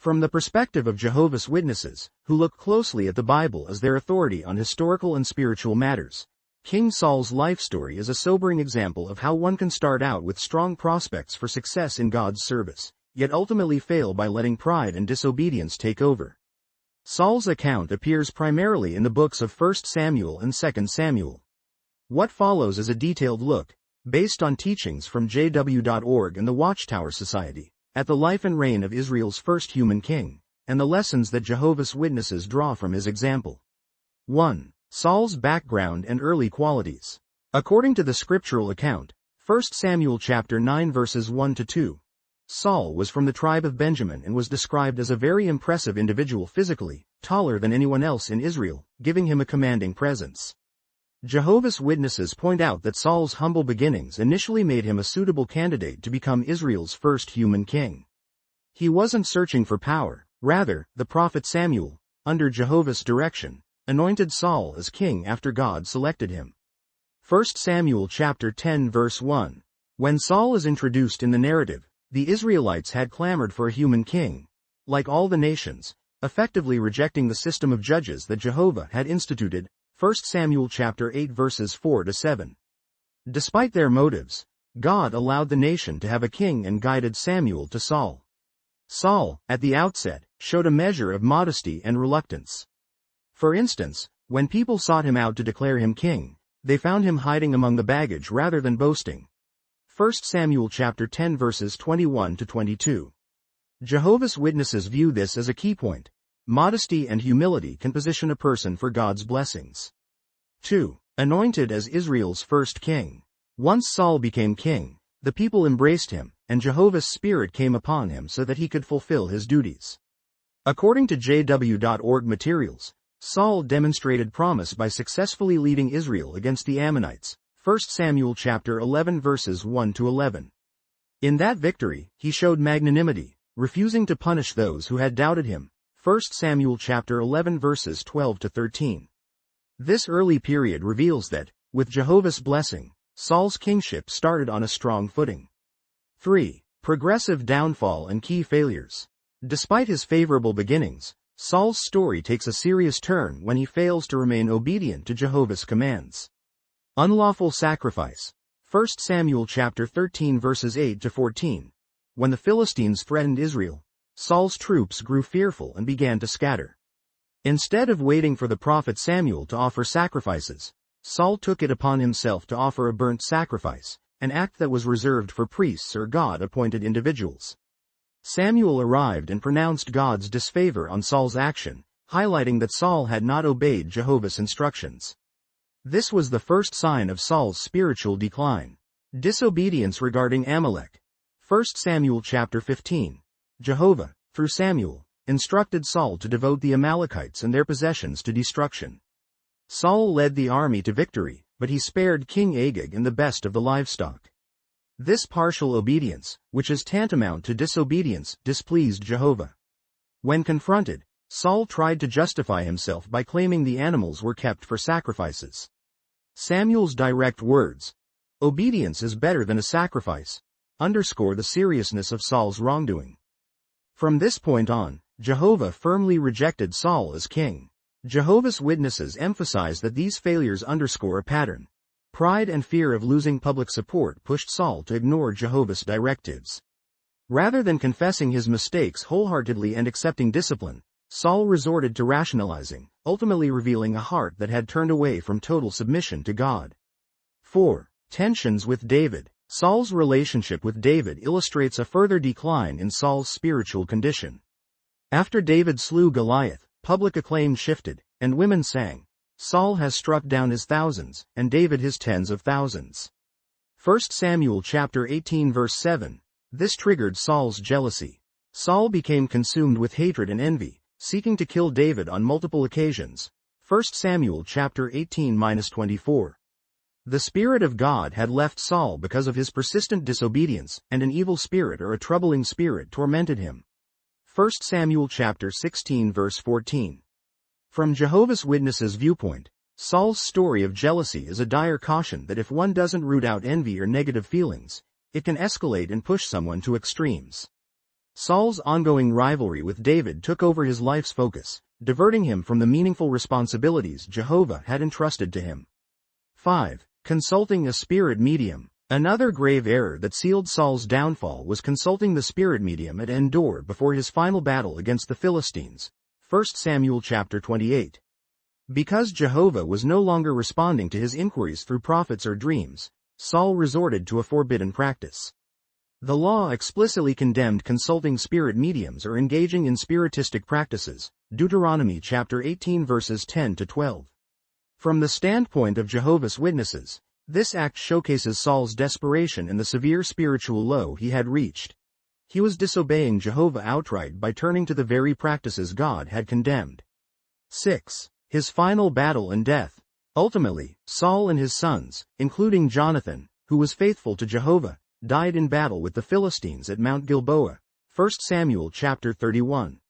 From the perspective of Jehovah's Witnesses, who look closely at the Bible as their authority on historical and spiritual matters, King Saul's life story is a sobering example of how one can start out with strong prospects for success in God's service, yet ultimately fail by letting pride and disobedience take over. Saul's account appears primarily in the books of 1 Samuel and 2 Samuel. What follows is a detailed look, based on teachings from jw.org and the Watchtower Society, at the life and reign of Israel's first human king, and the lessons that Jehovah's Witnesses draw from his example. 1. Saul's background and early qualities. According to the scriptural account, 1 Samuel chapter 9 verses 1-2, Saul was from the tribe of Benjamin and was described as a very impressive individual physically, taller than anyone else in Israel, giving him a commanding presence. Jehovah's Witnesses point out that Saul's humble beginnings initially made him a suitable candidate to become Israel's first human king. He wasn't searching for power, rather, the prophet Samuel, under Jehovah's direction, anointed Saul as king after God selected him. 1 Samuel chapter 10 verse 1. When Saul is introduced in the narrative, the Israelites had clamored for a human king, like all the nations, effectively rejecting the system of judges that Jehovah had instituted. 1 Samuel chapter 8 verses 4-7. Despite their motives, God allowed the nation to have a king and guided Samuel to Saul. Saul, at the outset, showed a measure of modesty and reluctance. For instance, when people sought him out to declare him king, they found him hiding among the baggage rather than boasting. 1 Samuel chapter 10 verses 21-22. Jehovah's Witnesses view this as a key point. Modesty and humility can position a person for God's blessings. 2. Anointed as Israel's first king. Once Saul became king, the people embraced him, and Jehovah's Spirit came upon him so that he could fulfill his duties. According to jw.org materials, Saul demonstrated promise by successfully leading Israel against the Ammonites, 1 Samuel chapter 11 verses 1-11. In that victory, he showed magnanimity, refusing to punish those who had doubted him, 1 Samuel chapter 11 verses 12-13. This early period reveals that, with Jehovah's blessing, Saul's kingship started on a strong footing. 3. Progressive downfall and key failures. Despite his favorable beginnings, Saul's story takes a serious turn when he fails to remain obedient to Jehovah's commands. Unlawful sacrifice. 1 Samuel chapter 13 verses 8-14. When the Philistines threatened Israel, Saul's troops grew fearful and began to scatter. Instead of waiting for the prophet Samuel to offer sacrifices, Saul took it upon himself to offer a burnt sacrifice, an act that was reserved for priests or God-appointed individuals. Samuel arrived and pronounced God's disfavor on Saul's action, highlighting that Saul had not obeyed Jehovah's instructions. This was the first sign of Saul's spiritual decline. Disobedience regarding Amalek. 1 Samuel chapter 15. Jehovah, through Samuel, instructed Saul to devote the Amalekites and their possessions to destruction. Saul led the army to victory, but he spared King Agag and the best of the livestock. This partial obedience, which is tantamount to disobedience, displeased Jehovah. When confronted, Saul tried to justify himself by claiming the animals were kept for sacrifices. Samuel's direct words, "Obedience is better than a sacrifice," underscore the seriousness of Saul's wrongdoing. From this point on, Jehovah firmly rejected Saul as king. Jehovah's Witnesses emphasize that these failures underscore a pattern. Pride and fear of losing public support pushed Saul to ignore Jehovah's directives. Rather than confessing his mistakes wholeheartedly and accepting discipline, Saul resorted to rationalizing, ultimately revealing a heart that had turned away from total submission to God. 4. Tensions with David. Saul's relationship with David illustrates a further decline in Saul's spiritual condition. After David slew Goliath, public acclaim shifted, and women sang, "Saul has struck down his thousands, and David his tens of thousands." 1 Samuel chapter 18 verse 7. This triggered Saul's jealousy. Saul became consumed with hatred and envy, seeking to kill David on multiple occasions. 1 Samuel chapter 18-24. The Spirit of God had left Saul because of his persistent disobedience, and an evil spirit or a troubling spirit tormented him. 1 Samuel chapter 16 verse 14. From Jehovah's Witnesses' viewpoint, Saul's story of jealousy is a dire caution that if one doesn't root out envy or negative feelings, it can escalate and push someone to extremes. Saul's ongoing rivalry with David took over his life's focus, diverting him from the meaningful responsibilities Jehovah had entrusted to him. 5. Consulting a spirit medium. Another grave error that sealed Saul's downfall was consulting the spirit medium at Endor before his final battle against the Philistines. 1 Samuel chapter 28. Because Jehovah was no longer responding to his inquiries through prophets or dreams, Saul resorted to a forbidden practice. The law explicitly condemned consulting spirit mediums or engaging in spiritistic practices. Deuteronomy chapter 18 verses 10 to 12. From the standpoint of Jehovah's Witnesses, this act showcases Saul's desperation and the severe spiritual low he had reached. He was disobeying Jehovah outright by turning to the very practices God had condemned. 6. His final battle and death. Ultimately, Saul and his sons, including Jonathan, who was faithful to Jehovah, died in battle with the Philistines at Mount Gilboa. 1 Samuel chapter 31.